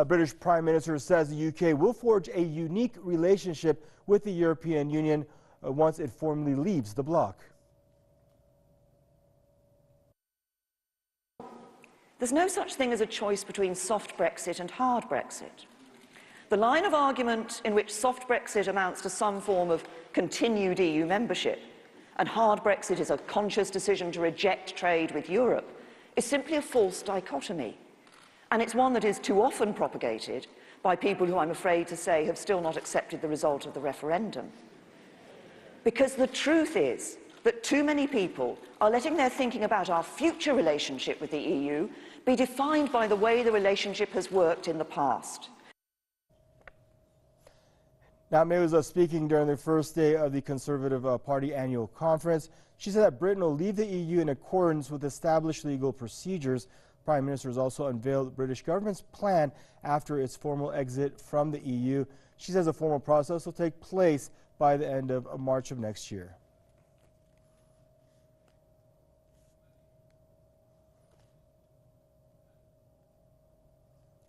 British Prime Minister says the UK will forge a unique relationship with the European Union once it formally leaves the bloc. There's no such thing as a choice between soft Brexit and hard Brexit. The line of argument in which soft Brexit amounts to some form of continued EU membership and hard Brexit is a conscious decision to reject trade with Europe is simply a false dichotomy. And it's one that is too often propagated by people who, I'm afraid to say, have still not accepted the result of the referendum. Because the truth is that too many people are letting their thinking about our future relationship with the EU be defined by the way the relationship has worked in the past. Now, May was speaking during the first day of the Conservative Party annual conference. She said that Britain will leave the EU in accordance with established legal procedures. Prime Minister has also unveiled the British government's plan after its formal exit from the EU. She says the formal process will take place by the end of March of next year.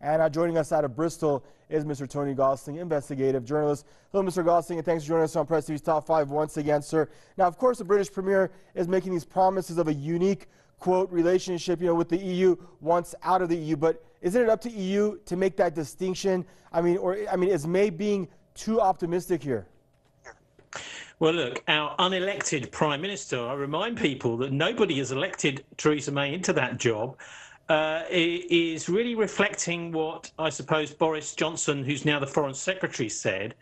And joining us out of Bristol is Mr. Tony Gosling, investigative journalist. Hello, Mr. Gosling, and thanks for joining us on Press TV's Top 5 once again, sir. Now, of course, the British Premier is making these promises of a unique, quote, relationship, with the EU once out of the EU. But isn't it up to EU to make that distinction? Is May being too optimistic here? Well, look, our unelected Prime Minister, I remind people that nobody has elected Theresa May into that job, is really reflecting what I suppose Boris Johnson, who's now the Foreign Secretary, said,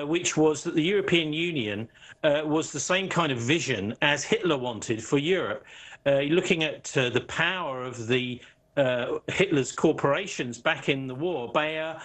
which was that the European Union was the same kind of vision as Hitler wanted for Europe. Looking at the power of the Hitler's corporations back in the war, Bayer,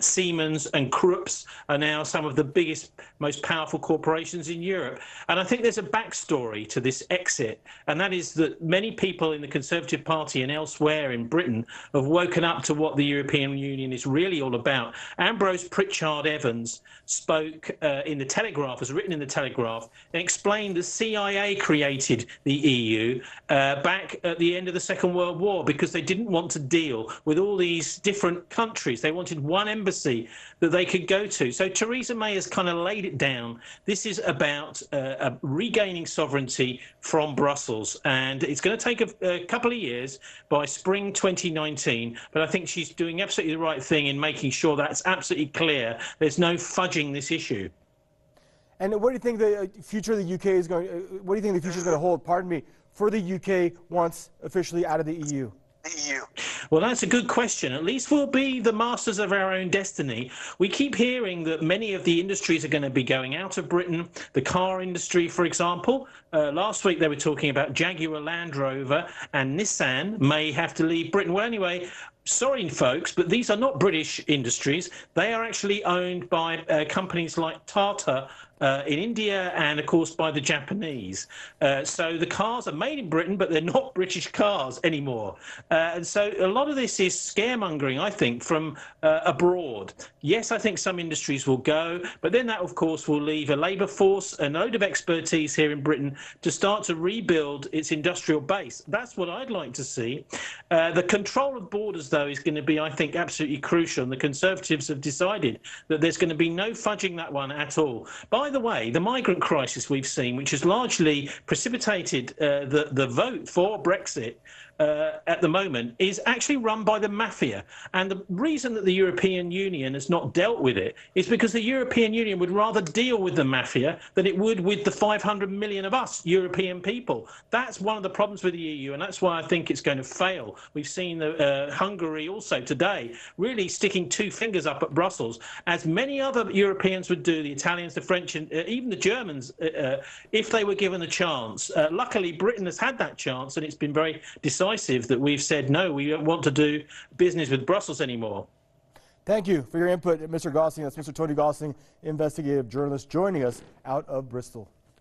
Siemens and Krupps are now some of the biggest, most powerful corporations in Europe. And I think there's a backstory to this exit, and that is that many people in the Conservative Party and elsewhere in Britain have woken up to what the European Union is really all about. Ambrose Pritchard Evans spoke in the Telegraph, was written in the Telegraph, and explained the CIA created the EU back at the end of the Second World War because they didn't want to deal with all these different countries. They wanted one embassy that they could go to. So Theresa May has kind of laid it down. This is about regaining sovereignty from Brussels, and it's going to take a couple of years by spring 2019. But I think she's doing absolutely the right thing in making sure that's absolutely clear. There's no fudging this issue. And what do you think the future of the UK is going? What do you think the future is going to hold? Pardon me, for the UK once officially out of the EU. Well, that's a good question. At least we'll be the masters of our own destiny. We keep hearing that many of the industries are going to be going out of Britain. The car industry, for example. Last week they were talking about Jaguar Land Rover and Nissan may have to leave Britain. Well, anyway, sorry, folks, but these are not British industries. They are actually owned by companies like Tata in India and, of course, by the Japanese. So the cars are made in Britain, but they're not British cars anymore. And so a lot of this is scaremongering, I think, from abroad. Yes, I think some industries will go, but then that, of course, will leave a labour force, a load of expertise here in Britain to start to rebuild its industrial base. That's what I'd like to see. The control of borders, though, is going to be, I think, absolutely crucial. And the Conservatives have decided that there's going to be no fudging that one at all. By the way, the migrant crisis we've seen, which has largely precipitated the vote for Brexit at the moment, is actually run by the mafia. And the reason that the European Union has not dealt with it is because the European Union would rather deal with the mafia than it would with the 500 million of us European people. That's one of the problems with the EU, and that's why I think it's going to fail. We've seen Hungary also today really sticking two fingers up at Brussels, as many other Europeans would do, the Italians, the French, and even the Germans, if they were given a chance. Luckily, Britain has had that chance, and it's been very decisive that we've said, no, we don't want to do business with Brussels anymore. Thank you for your input, Mr. Gosling. That's Mr. Tony Gosling, investigative journalist, joining us out of Bristol.